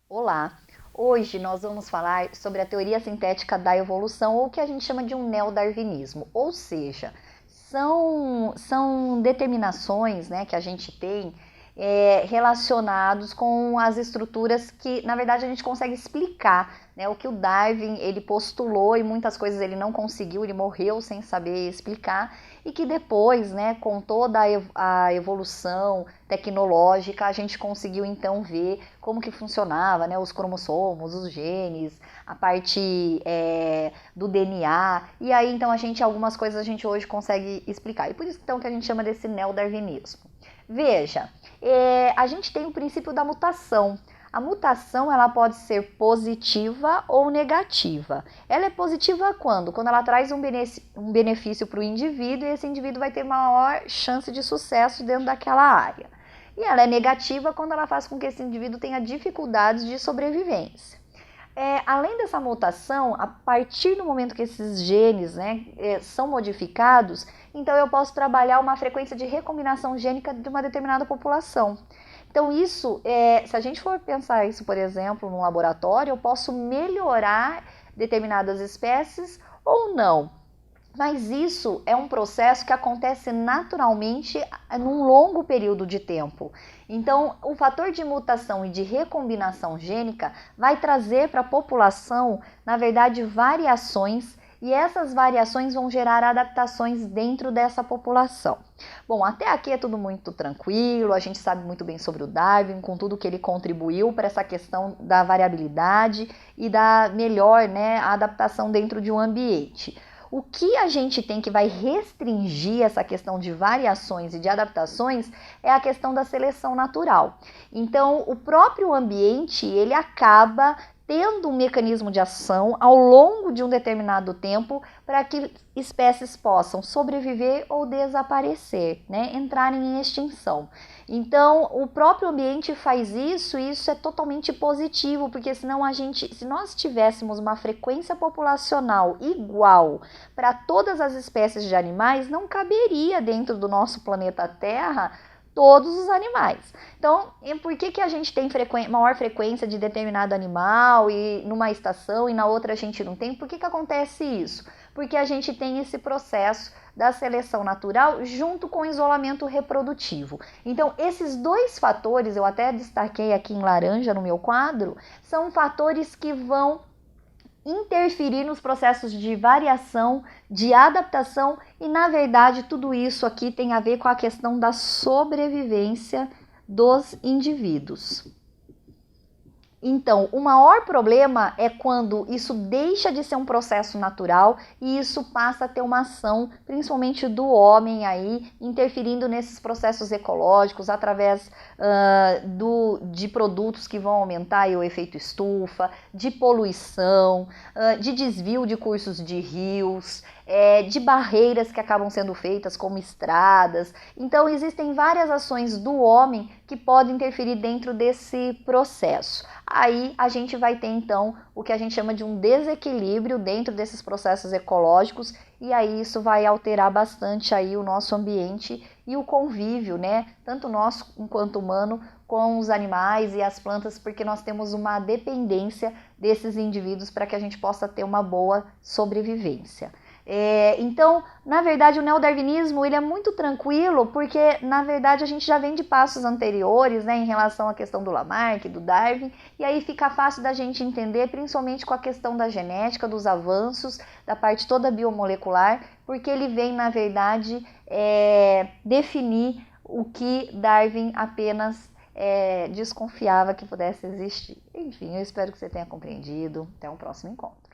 Olá! Hoje nós vamos falar sobre a teoria sintética da evolução, ou o que a gente chama de um neodarwinismo, ou seja, são determinações, né, que a gente tem relacionados com as estruturas que, na verdade, a gente consegue explicar, né, o que o Darwin ele postulou e muitas coisas ele não conseguiu, ele morreu sem saber explicar, e que depois, né, com toda a evolução tecnológica, a gente conseguiu então ver como que funcionava, né, os cromossomos, os genes, a parte do DNA, e aí então algumas coisas a gente hoje consegue explicar, e por isso então que a gente chama desse neodarwinismo. Veja, a gente tem o princípio da mutação. A mutação ela pode ser positiva ou negativa. Ela é positiva quando? Quando ela traz um benefício para o indivíduo e esse indivíduo vai ter maior chance de sucesso dentro daquela área. E ela é negativa quando ela faz com que esse indivíduo tenha dificuldades de sobrevivência. Além dessa mutação, a partir do momento que esses genes, né, são modificados, então eu posso trabalhar uma frequência de recombinação gênica de uma determinada população. Então isso, se a gente for pensar isso, por exemplo, num laboratório, eu posso melhorar determinadas espécies ou não. Mas isso é um processo que acontece naturalmente num longo período de tempo. Então, o fator de mutação e de recombinação gênica vai trazer para a população, na verdade, variações, e essas variações vão gerar adaptações dentro dessa população. Bom, até aqui é tudo muito tranquilo, a gente sabe muito bem sobre o Darwin, com tudo que ele contribuiu para essa questão da variabilidade e da melhor, né, adaptação dentro de um ambiente. O que a gente tem que vai restringir essa questão de variações e de adaptações é a questão da seleção natural. Então, o próprio ambiente, ele acaba tendo um mecanismo de ação ao longo de um determinado tempo para que espécies possam sobreviver ou desaparecer, né? Entrarem em extinção. Então, o próprio ambiente faz isso e isso é totalmente positivo, porque senão se nós tivéssemos uma frequência populacional igual para todas as espécies de animais, não caberia dentro do nosso planeta Terra todos os animais. Então, por que a gente tem maior frequência de determinado animal e numa estação e na outra a gente não tem? Por que acontece isso? Porque a gente tem esse processo da seleção natural junto com o isolamento reprodutivo. Então, esses dois fatores, eu até destaquei aqui em laranja no meu quadro, são fatores que vão interferir nos processos de variação, de adaptação e, na verdade, tudo isso aqui tem a ver com a questão da sobrevivência dos indivíduos. Então, o maior problema é quando isso deixa de ser um processo natural e isso passa a ter uma ação, principalmente do homem aí, interferindo nesses processos ecológicos através de produtos que vão aumentar o efeito estufa, de poluição, de desvio de cursos de rios, de barreiras que acabam sendo feitas como estradas. Então, existem várias ações do homem que podem interferir dentro desse processo. Aí a gente vai ter então o que a gente chama de um desequilíbrio dentro desses processos ecológicos e aí isso vai alterar bastante aí o nosso ambiente e o convívio, né? Tanto nós enquanto humano com os animais e as plantas, porque nós temos uma dependência desses indivíduos para que a gente possa ter uma boa sobrevivência. Então, na verdade, o neodarwinismo ele é muito tranquilo, porque, na verdade, a gente já vem de passos anteriores, né, em relação à questão do Lamarck, do Darwin, e aí fica fácil da gente entender, principalmente com a questão da genética, dos avanços, da parte toda biomolecular, porque ele vem, na verdade, definir o que Darwin apenas desconfiava que pudesse existir. Enfim, eu espero que você tenha compreendido. Até um próximo encontro.